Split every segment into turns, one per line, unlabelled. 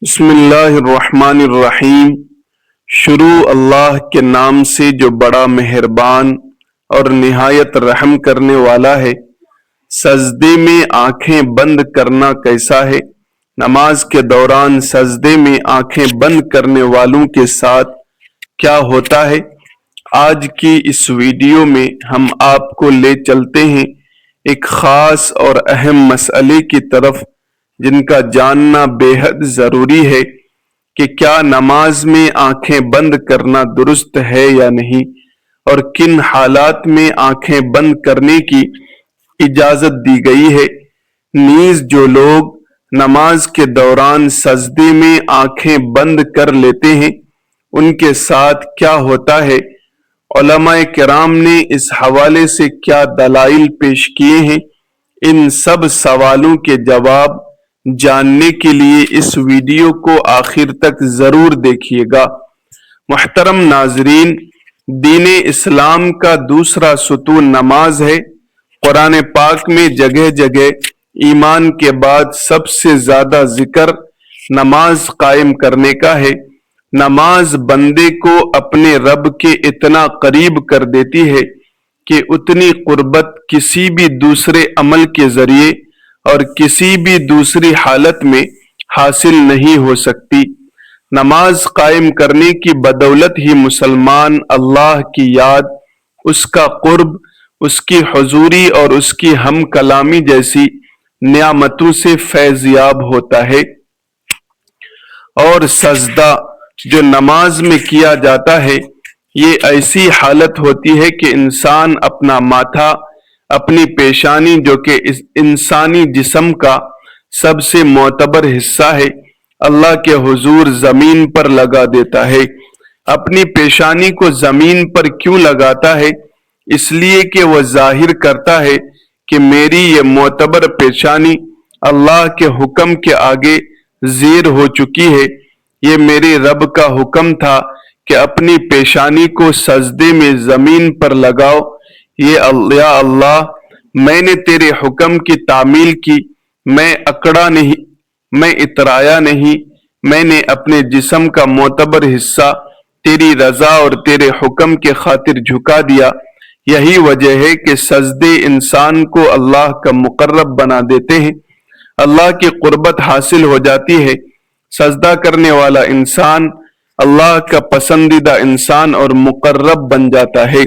بسم اللہ الرحمن الرحیم۔ شروع اللہ کے نام سے جو بڑا مہربان اور نہایت رحم کرنے والا ہے۔ سجدے میں آنکھیں بند کرنا کیسا ہے؟ نماز کے دوران سجدے میں آنکھیں بند کرنے والوں کے ساتھ کیا ہوتا ہے؟ آج کی اس ویڈیو میں ہم آپ کو لے چلتے ہیں ایک خاص اور اہم مسئلے کی طرف جن کا جاننا بے حد ضروری ہے کہ کیا نماز میں آنکھیں بند کرنا درست ہے یا نہیں، اور کن حالات میں آنکھیں بند کرنے کی اجازت دی گئی ہے۔ نیز جو لوگ نماز کے دوران سجدے میں آنکھیں بند کر لیتے ہیں ان کے ساتھ کیا ہوتا ہے، علماء کرام نے اس حوالے سے کیا دلائل پیش کیے ہیں، ان سب سوالوں کے جواب جاننے کے لیے اس ویڈیو کو آخر تک ضرور دیکھیے گا۔ محترم ناظرین، دین اسلام کا دوسرا ستون نماز ہے۔ قرآن پاک میں جگہ جگہ ایمان کے بعد سب سے زیادہ ذکر نماز قائم کرنے کا ہے۔ نماز بندے کو اپنے رب کے اتنا قریب کر دیتی ہے کہ اتنی قربت کسی بھی دوسرے عمل کے ذریعے اور کسی بھی دوسری حالت میں حاصل نہیں ہو سکتی۔ نماز قائم کرنے کی بدولت ہی مسلمان اللہ کی یاد، اس کا قرب، اس کی حضوری اور اس کی ہم کلامی جیسی نعمتوں سے فیض یاب ہوتا ہے۔ اور سجدہ جو نماز میں کیا جاتا ہے، یہ ایسی حالت ہوتی ہے کہ انسان اپنا ماتھا، اپنی پیشانی جو کہ اس انسانی جسم کا سب سے معتبر حصہ ہے، اللہ کے حضور زمین پر لگا دیتا ہے۔ اپنی پیشانی کو زمین پر کیوں لگاتا ہے؟ اس لیے کہ وہ ظاہر کرتا ہے کہ میری یہ معتبر پیشانی اللہ کے حکم کے آگے زیر ہو چکی ہے۔ یہ میرے رب کا حکم تھا کہ اپنی پیشانی کو سجدے میں زمین پر لگاؤ۔ یا اللہ، میں نے تیرے حکم کی تعمیل کی، میں اکڑا نہیں، میں اترایا نہیں، میں نے اپنے جسم کا معتبر حصہ تیری رضا اور تیرے حکم کے خاطر جھکا دیا۔ یہی وجہ ہے کہ سجدے انسان کو اللہ کا مقرب بنا دیتے ہیں، اللہ کی قربت حاصل ہو جاتی ہے۔ سجدہ کرنے والا انسان اللہ کا پسندیدہ انسان اور مقرب بن جاتا ہے۔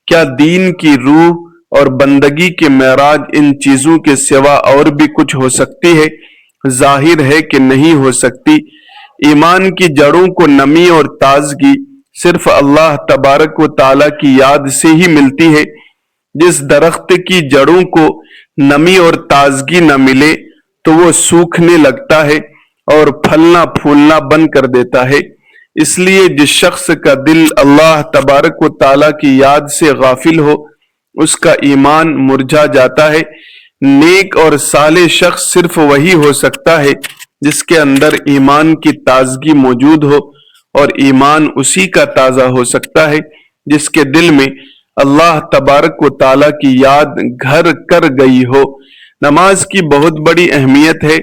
کیا دین کی روح اور بندگی کے معراج ان چیزوں کے سوا اور بھی کچھ ہو سکتی ہے؟ ظاہر ہے کہ نہیں ہو سکتی۔ ایمان کی جڑوں کو نمی اور تازگی صرف اللہ تبارک و تعالیٰ کی یاد سے ہی ملتی ہے۔ جس درخت کی جڑوں کو نمی اور تازگی نہ ملے تو وہ سوکھنے لگتا ہے اور پھلنا پھولنا بند کر دیتا ہے۔ اس لیے جس شخص کا دل اللہ تبارک و تعالیٰ کی یاد سے غافل ہو، اس کا ایمان مرجھا جاتا ہے۔ نیک اور صالح شخص صرف وہی ہو سکتا ہے جس کے اندر ایمان کی تازگی موجود ہو، اور ایمان اسی کا تازہ ہو سکتا ہے جس کے دل میں اللہ تبارک و تعالیٰ کی یاد گھر کر گئی ہو۔ نماز کی بہت بڑی اہمیت ہے۔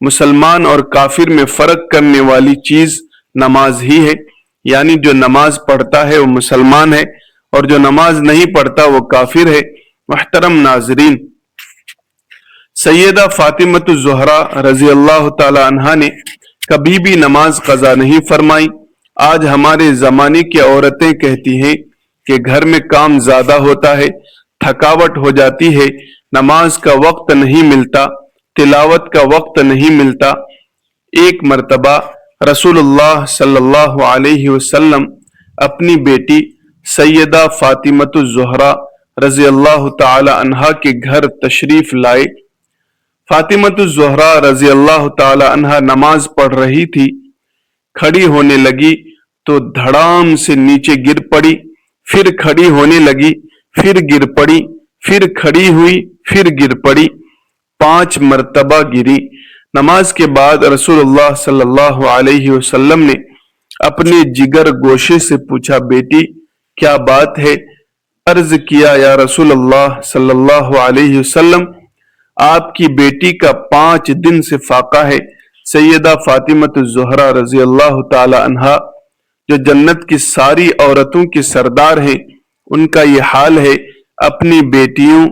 مسلمان اور کافر میں فرق کرنے والی چیز نماز ہی ہے، یعنی جو نماز پڑھتا ہے وہ مسلمان ہے اور جو نماز نہیں پڑھتا وہ کافر ہے۔ محترم ناظرین، سیدہ فاطمۃ الزہرا رضی اللہ تعالی عنہا نے کبھی بھی نماز قضا نہیں فرمائی۔ آج ہمارے زمانے کی عورتیں کہتی ہیں کہ گھر میں کام زیادہ ہوتا ہے، تھکاوٹ ہو جاتی ہے، نماز کا وقت نہیں ملتا، تلاوت کا وقت نہیں ملتا۔ ایک مرتبہ رسول اللہ صلی اللہ علیہ وسلم اپنی بیٹی سیدہ فاطمۃ الزہرا رضی اللہ تعالی عنہا کے گھر تشریف لائے۔ فاطمۃ الزہرا رضی اللہ تعالی عنہا نماز پڑھ رہی تھی۔ کھڑی ہونے لگی تو دھڑام سے نیچے گر پڑی، پھر کھڑی ہونے لگی، پھر گر پڑی، پھر کھڑی ہوئی، پھر گر پڑی، 5 مرتبہ گری۔ نماز کے بعد رسول اللہ صلی اللہ علیہ وسلم نے اپنے جگر گوشے سے پوچھا، بیٹی کیا بات ہے؟ عرض کیا، یا رسول اللہ صلی اللہ علیہ وسلم، آپ کی بیٹی کا 5 دن سے فاقہ ہے، سیدہ فاطمۃ الزہرا رضی اللہ تعالی عنہا جو جنت کی ساری عورتوں کی سردار ہیں، ان کا یہ حال ہے، اپنی بیٹیوں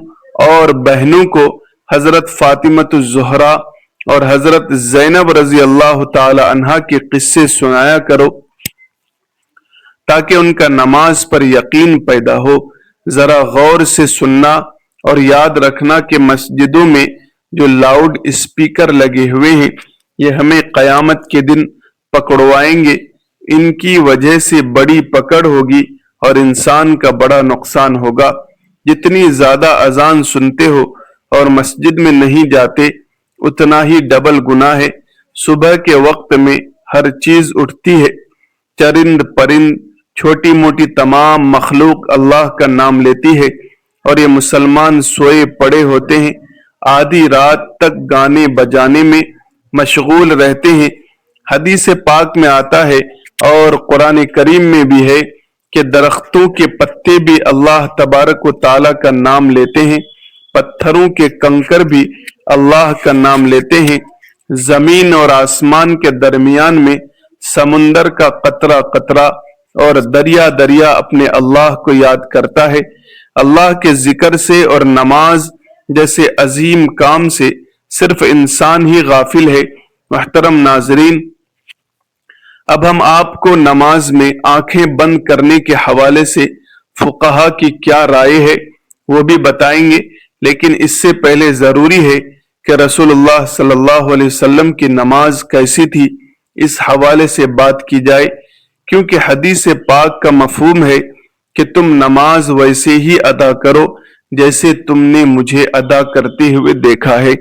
اور بہنوں کو حضرت فاطمۃ الزہرا اور حضرت زینب رضی اللہ تعالی عنہا کے قصے سنایا کرو تاکہ ان کا نماز پر یقین پیدا ہو۔ ذرا غور سے سننا اور یاد رکھنا کہ مسجدوں میں جو لاؤڈ اسپیکر لگے ہوئے ہیں یہ ہمیں قیامت کے دن پکڑوائیں گے، ان کی وجہ سے بڑی پکڑ ہوگی اور انسان کا بڑا نقصان ہوگا۔ جتنی زیادہ اذان سنتے ہو اور مسجد میں نہیں جاتے اتنا ہی ڈبل گناہ ہے۔ صبح کے وقت میں ہر چیز اٹھتی ہے، چرند پرند چھوٹی موٹی تمام مخلوق اللہ کا نام لیتی ہے اور یہ مسلمان سوئے پڑے ہوتے ہیں، آدھی رات تک گانے بجانے میں مشغول رہتے ہیں۔ حدیث پاک میں آتا ہے اور قرآن کریم میں بھی ہے کہ درختوں کے پتے بھی اللہ تبارک و تعالیٰ کا نام لیتے ہیں، پتھروں کے کنکر بھی اللہ کا نام لیتے ہیں، زمین اور آسمان کے درمیان میں سمندر کا قطرہ قطرہ اور دریا دریا اپنے اللہ کو یاد کرتا ہے۔ اللہ کے ذکر سے اور نماز جیسے عظیم کام سے صرف انسان ہی غافل ہے۔ محترم ناظرین، اب ہم آپ کو نماز میں آنکھیں بند کرنے کے حوالے سے فقہا کی کیا رائے ہے وہ بھی بتائیں گے، لیکن اس سے پہلے ضروری ہے کہ رسول اللہ صلی اللہ علیہ وسلم کی نماز کیسی تھی اس حوالے سے بات کی جائے، کیونکہ حدیث پاک کا مفہوم ہے کہ تم نماز ویسے ہی ادا کرو جیسے تم نے مجھے ادا کرتے ہوئے دیکھا ہے۔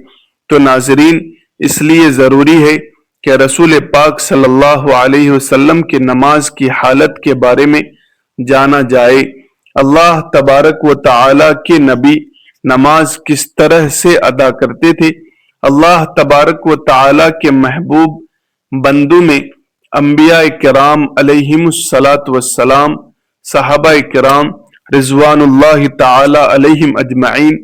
تو ناظرین، اس لیے ضروری ہے کہ رسول پاک صلی اللہ علیہ وسلم کی نماز کی حالت کے بارے میں جانا جائے۔ اللہ تبارک و تعالی کے نبی نماز کس طرح سے ادا کرتے تھے؟ اللہ تبارک و تعالی کے محبوب بندوں میں انبیاء کرام علیہم الصلاۃ والسلام، صحابہ کرام رضوان اللہ تعالی علیہم اجمعین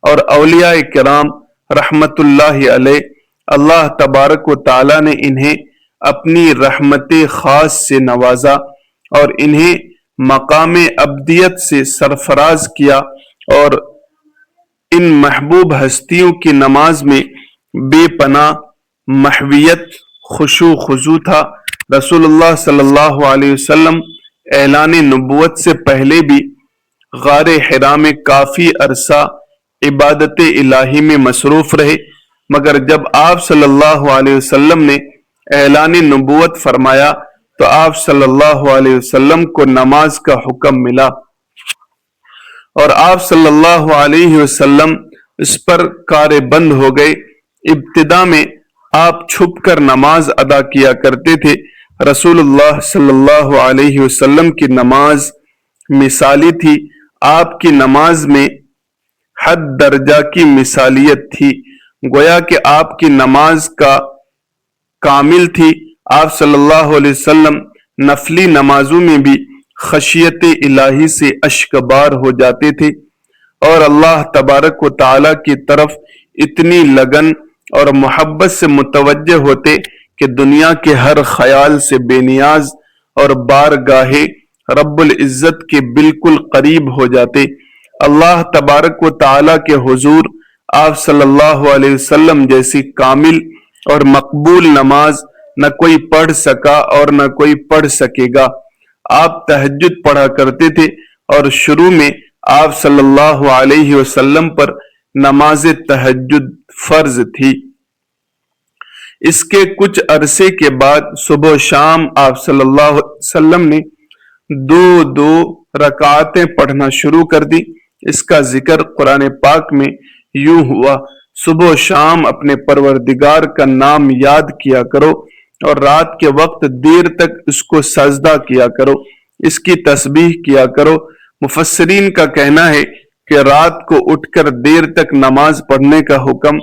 اور اولیاء کرام رحمت اللہ علیہ، اللہ تبارک و تعالی نے انہیں اپنی رحمت خاص سے نوازا اور انہیں مقام ابدیت سے سرفراز کیا، اور ان محبوب ہستیوں کی نماز میں بے پناہ محویت، خشوع خضوع تھا۔ رسول اللہ صلی اللہ علیہ وسلم اعلان نبوت سے پہلے بھی غار حرا میں کافی عرصہ عبادت الہی میں مصروف رہے، مگر جب آپ صلی اللہ علیہ وسلم نے اعلان نبوت فرمایا تو آپ صلی اللہ علیہ وسلم کو نماز کا حکم ملا اور آپ صلی اللہ علیہ وسلم اس پر کار بند ہو گئے۔ ابتدا میں آپ چھپ کر نماز ادا کیا کرتے تھے۔ رسول اللہ صلی اللہ علیہ وسلم کی نماز مثالی تھی، آپ کی نماز میں حد درجہ کی مثالیت تھی، گویا کہ آپ کی نماز کا کامل تھی۔ آپ صلی اللہ علیہ وسلم نفلی نمازوں میں بھی خشیت الہی سے اشکبار ہو جاتے تھے اور اللہ تبارک و تعالی کی طرف اتنی لگن اور محبت سے متوجہ ہوتے کہ دنیا کے ہر خیال سے بے نیاز اور بارگاہ رب العزت کے بالکل قریب ہو جاتے۔ اللہ تبارک و تعالی کے حضور آپ صلی اللہ علیہ وسلم جیسی کامل اور مقبول نماز نہ کوئی پڑھ سکا اور نہ کوئی پڑھ سکے گا۔ آپ تہجد پڑھا کرتے تھے اور شروع میں آپ صلی اللہ علیہ وسلم پر نماز تہجد فرض تھی۔ اس کے کچھ عرصے کے بعد صبح و شام آپ صلی اللہ علیہ وسلم نے دو رکعتیں پڑھنا شروع کر دی۔ اس کا ذکر قرآن پاک میں یوں ہوا: صبح و شام اپنے پروردگار کا نام یاد کیا کرو اور رات کے وقت دیر تک اس کو سجدہ کیا کرو، اس کی تسبیح کیا کرو۔ مفسرین کا کہنا ہے کہ رات کو اٹھ کر دیر تک نماز پڑھنے کا حکم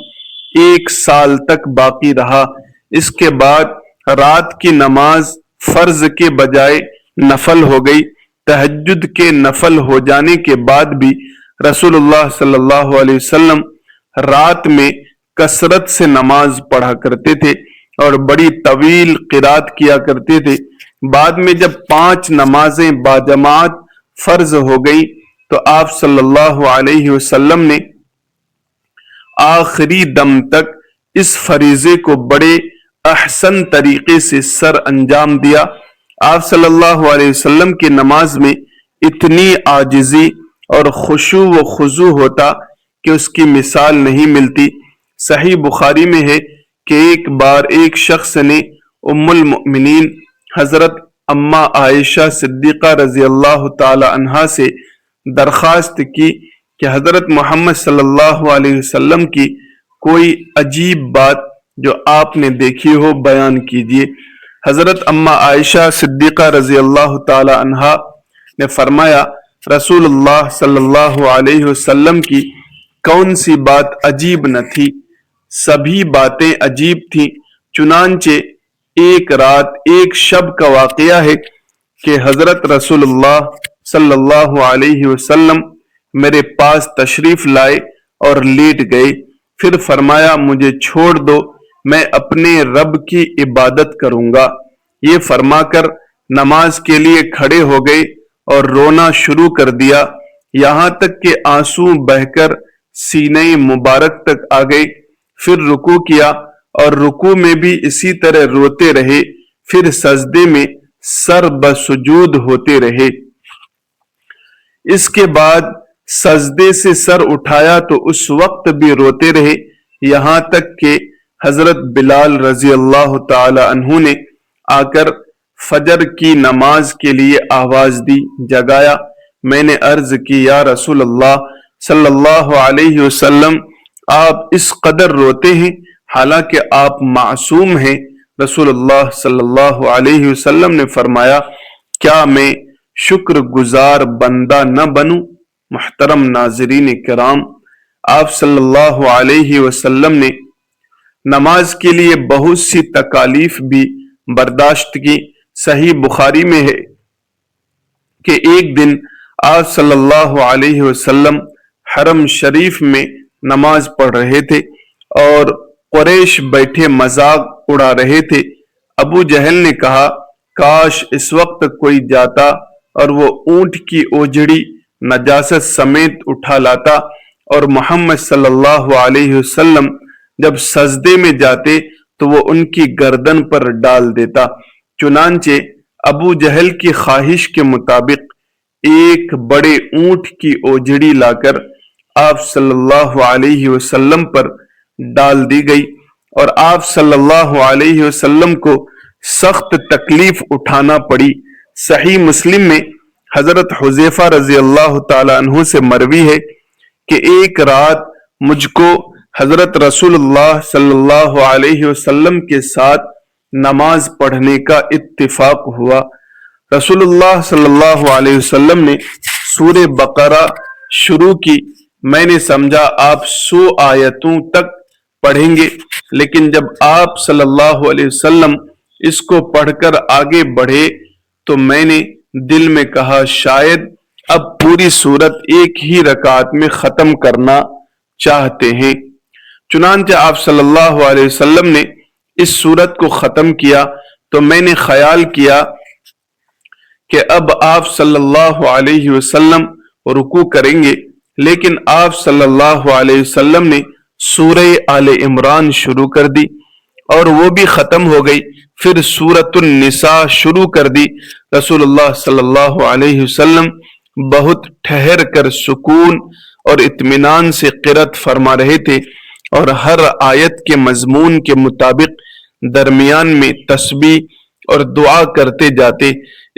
1 سال تک باقی رہا۔ اس کے بعد رات کی نماز فرض کے بجائے نفل ہو گئی۔ تہجد کے نفل ہو جانے کے بعد بھی رسول اللہ صلی اللہ علیہ وسلم رات میں کثرت سے نماز پڑھا کرتے تھے۔ اور بڑی طویل قرات کیا کرتے تھے۔ بعد میں جب 5 نمازیں باجماعت فرض ہو گئی تو آپ صلی اللہ علیہ وسلم نے آخری دم تک اس فریضے کو بڑے احسن طریقے سے سر انجام دیا۔ آپ صلی اللہ علیہ وسلم کی نماز میں اتنی عاجزی اور خشوع و خضوع ہوتا کہ اس کی مثال نہیں ملتی۔ صحیح بخاری میں ہے کہ ایک بار ایک شخص نے ام المؤمنین حضرت اماں عائشہ صدیقہ رضی اللہ تعالی عنہا سے درخواست کی کہ حضرت محمد صلی اللہ علیہ وسلم کی کوئی عجیب بات جو آپ نے دیکھی ہو بیان کیجیے۔ حضرت اماں عائشہ صدیقہ رضی اللہ تعالی عنہا نے فرمایا رسول اللہ صلی اللہ علیہ وسلم کی کون سی بات عجیب نہ تھی، سبھی باتیں عجیب تھیں۔ چنانچہ ایک رات ایک شب کا واقعہ ہے کہ حضرت رسول اللہ صلی اللہ علیہ وسلم میرے پاس تشریف لائے اور لیٹ گئے، پھر فرمایا مجھے چھوڑ دو، میں اپنے رب کی عبادت کروں گا۔ یہ فرما کر نماز کے لیے کھڑے ہو گئے اور رونا شروع کر دیا، یہاں تک کہ آنسو بہہ کر سینے مبارک تک آ گئے۔ پھر رکوع کیا اور رکوع میں بھی اسی طرح روتے رہے، پھر سجدے میں سر بسجود ہوتے رہے۔ اس کے بعد سجدے سے سر اٹھایا تو اس وقت بھی روتے رہے، یہاں تک کہ حضرت بلال رضی اللہ تعالی عنہ نے آ کر فجر کی نماز کے لیے آواز دی، جگایا۔ میں نے عرض کی یا رسول اللہ صلی اللہ علیہ وسلم آپ اس قدر روتے ہیں حالانکہ آپ معصوم ہیں۔ رسول اللہ صلی اللہ علیہ وسلم نے فرمایا کیا میں شکر گزار بندہ نہ بنوں؟ محترم ناظرین کرام، آپ صلی اللہ علیہ وسلم نے نماز کے لیے بہت سی تکالیف بھی برداشت کی۔ صحیح بخاری میں ہے کہ ایک دن آپ صلی اللہ علیہ وسلم حرم شریف میں نماز پڑھ رہے تھے اور قریش بیٹھے مذاق اڑا رہے تھے۔ ابو جہل نے کہا کاش اس وقت کوئی جاتا اور وہ اونٹ کی اوجڑی نجاست سمیت اٹھا لاتا اور محمد صلی اللہ علیہ وسلم جب سجدے میں جاتے تو وہ ان کی گردن پر ڈال دیتا۔ چنانچہ ابو جہل کی خواہش کے مطابق ایک بڑے اونٹ کی اوجڑی لا کر آپ صلی اللہ علیہ وسلم پر ڈال دی گئی اور آپ صلی اللہ علیہ وسلم کو سخت تکلیف اٹھانا پڑی۔ صحیح مسلم میں حضرت حذیفہ رضی اللہ تعالی عنہ سے مروی ہے کہ ایک رات مجھ کو حضرت رسول اللہ صلی اللہ علیہ وسلم کے ساتھ نماز پڑھنے کا اتفاق ہوا۔ رسول اللہ صلی اللہ علیہ وسلم نے سورہ بقرہ شروع کی، میں نے سمجھا آپ 100 آیتوں تک پڑھیں گے، لیکن جب آپ صلی اللہ علیہ وسلم اس کو پڑھ کر آگے بڑھے تو میں نے دل میں کہا شاید اب پوری سورت ایک ہی رکعت میں ختم کرنا چاہتے ہیں۔ چنانچہ آپ صلی اللہ علیہ وسلم نے اس سورت کو ختم کیا تو میں نے خیال کیا کہ اب آپ صلی اللہ علیہ وسلم رکوع کریں گے، لیکن آپ صلی اللہ علیہ وسلم نے سورہ آل عمران شروع کر دی اور وہ بھی ختم ہو گئی، پھر سورۃ النساء شروع کر دی۔ رسول اللہ صلی اللہ علیہ وسلم بہت ٹھہر کر سکون اور اطمینان سے قرأت فرما رہے تھے اور ہر آیت کے مضمون کے مطابق درمیان میں تسبیح اور دعا کرتے جاتے۔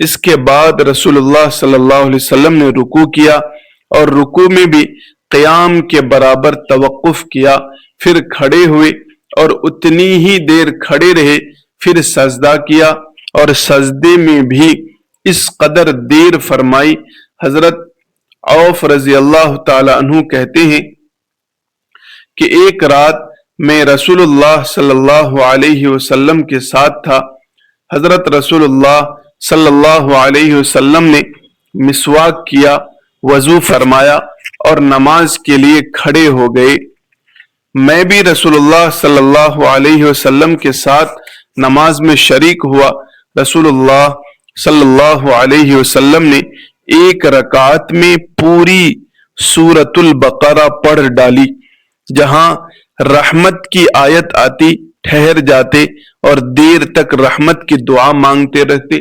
اس کے بعد رسول اللہ صلی اللہ علیہ وسلم نے رکوع کیا اور رکوع میں بھی قیام کے برابر توقف کیا، پھر کھڑے ہوئے اور اتنی ہی دیر کھڑے رہے، پھر سجدہ کیا اور سجدے میں بھی اس قدر دیر فرمائی۔ حضرت عوف رضی اللہ تعالی عنہ کہتے ہیں کہ ایک رات میں رسول اللہ صلی اللہ علیہ وسلم کے ساتھ تھا۔ حضرت رسول اللہ صلی اللہ علیہ وسلم نے مسواک کیا، وضو فرمایا اور نماز کے لیے کھڑے ہو گئے۔ میں بھی رسول اللہ صلی اللہ علیہ وسلم کے ساتھ نماز میں شریک ہوا۔ رسول اللہ صلی اللہ علیہ وسلم نے ایک رکعت میں پوری سورۃ البقرہ پڑھ ڈالی۔ جہاں رحمت کی آیت آتی ٹھہر جاتے اور دیر تک رحمت کی دعا مانگتے رہتے۔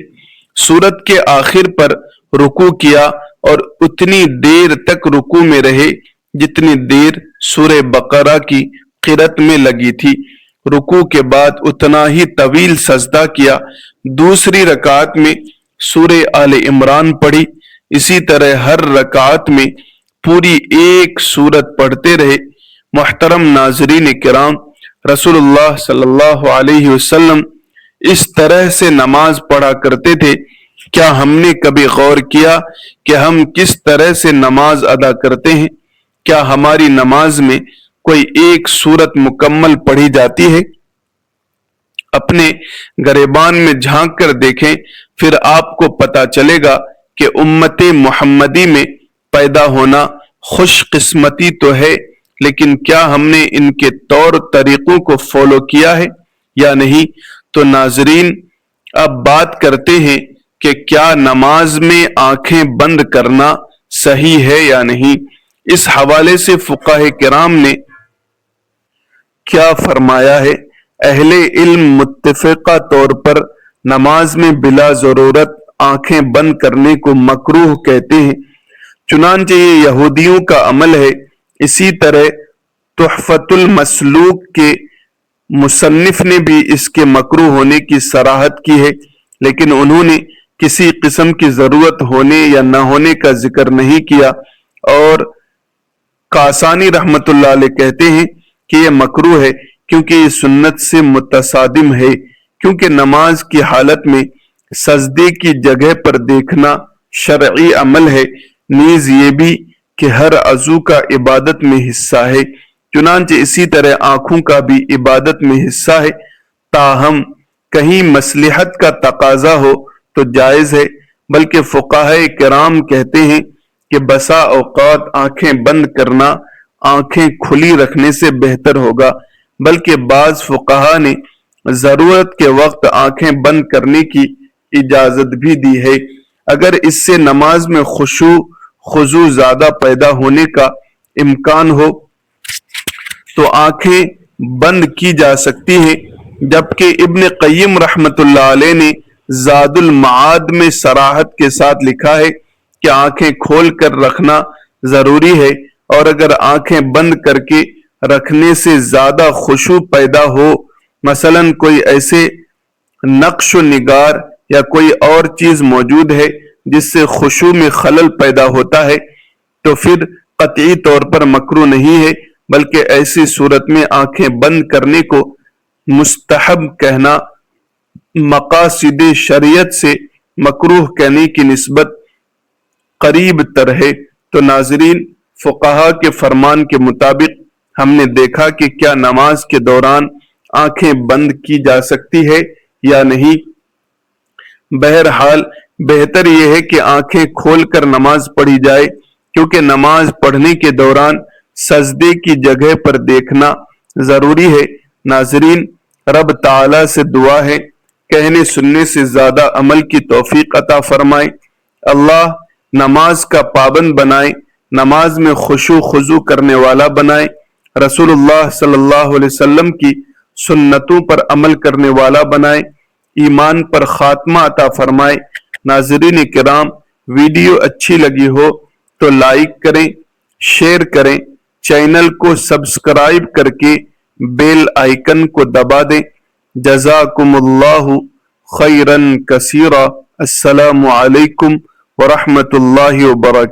سورت کے آخر پر رکوع کیا اور اتنی دیر تک رکوع میں رہے جتنی دیر سورہ بقرہ کی قرأت میں لگی تھی۔ رکوع کے بعد اتنا ہی طویل سجدہ کیا۔ دوسری رکعت میں سورہ آل عمران پڑھی۔ اسی طرح ہر رکعت میں پوری ایک سورت پڑھتے رہے۔ محترم ناظرین کرام، رسول اللہ صلی اللہ علیہ وسلم اس طرح سے نماز پڑھا کرتے تھے۔ کیا ہم نے کبھی غور کیا کہ ہم کس طرح سے نماز ادا کرتے ہیں؟ کیا ہماری نماز میں کوئی ایک سورت مکمل پڑھی جاتی ہے؟ اپنے گریبان میں جھانک کر دیکھیں، پھر آپ کو پتہ چلے گا کہ امت محمدی میں پیدا ہونا خوش قسمتی تو ہے، لیکن کیا ہم نے ان کے طور طریقوں کو فالو کیا ہے یا نہیں؟ تو ناظرین، اب بات کرتے ہیں کہ کیا نماز میں آنکھیں بند کرنا صحیح ہے یا نہیں۔ اس حوالے سے فقہاء کرام نے کیا فرمایا ہے؟ اہل علم متفقہ طور پر نماز میں بلا ضرورت آنکھیں بند کرنے کو مکروہ کہتے ہیں، چنانچہ یہ یہودیوں کا عمل ہے۔ اسی طرح تحفۃ المسلوک کے مصنف نے بھی اس کے مکروہ ہونے کی صراحت کی ہے، لیکن انہوں نے کسی قسم کی ضرورت ہونے یا نہ ہونے کا ذکر نہیں کیا۔ اور کاسانی رحمت اللہ علیہ کہتے ہیں کہ یہ مکروہ ہے کیونکہ یہ سنت سے متصادم ہے، کیونکہ نماز کی حالت میں سجدے کی جگہ پر دیکھنا شرعی عمل ہے، نیز یہ بھی کہ ہر عضو کا عبادت میں حصہ ہے، چنانچہ اسی طرح آنکھوں کا بھی عبادت میں حصہ ہے۔ تاہم کہیں مصلحت کا تقاضا ہو تو جائز ہے، بلکہ فقہاء کرام کہتے ہیں کہ بسا اوقات آنکھیں بند کرنا آنکھیں کھلی رکھنے سے بہتر ہوگا، بلکہ بعض فقہاء نے ضرورت کے وقت آنکھیں بند کرنے کی اجازت بھی دی ہے۔ اگر اس سے نماز میں خضوع زیادہ پیدا ہونے کا امکان ہو تو آنکھیں بند کی جا سکتی ہیں، جبکہ ابن قیم رحمت اللہ علیہ نے زاد المعاد میں صراحت کے ساتھ لکھا ہے کہ آنکھیں کھول کر رکھنا ضروری ہے، اور اگر آنکھیں بند کر کے رکھنے سے زیادہ خشوع پیدا ہو، مثلا کوئی ایسے نقش و نگار یا کوئی اور چیز موجود ہے جس سے خشوع میں خلل پیدا ہوتا ہے، تو پھر قطعی طور پر مکروہ نہیں ہے، بلکہ ایسی صورت میں آنکھیں بند کرنے کو مستحب کہنا مقاصد شریعت سے مکروہ کہنے کی نسبت قریب تر ہے۔ تو ناظرین، فقہاء کے فرمان کے مطابق ہم نے دیکھا کہ کیا نماز کے دوران آنکھیں بند کی جا سکتی ہے یا نہیں۔ بہرحال بہتر یہ ہے کہ آنکھیں کھول کر نماز پڑھی جائے، کیونکہ نماز پڑھنے کے دوران سجدے کی جگہ پر دیکھنا ضروری ہے۔ ناظرین، رب تعالی سے دعا ہے کہنے سننے سے زیادہ عمل کی توفیق عطا فرمائے، اللہ نماز کا پابند بنائے، نماز میں خشوع خضوع کرنے والا بنائے، رسول اللہ صلی اللہ علیہ وسلم کی سنتوں پر عمل کرنے والا بنائے، ایمان پر خاتمہ عطا فرمائے۔ ناظرین کرام، ویڈیو اچھی لگی ہو تو لائک کریں، شیئر کریں، چینل کو سبسکرائب کر کے بیل آئیکن کو دبا دیں۔ جزاکم اللہ خیرا کثیرا۔ السلام علیکم ورحمۃ اللہ وبرکاتہ۔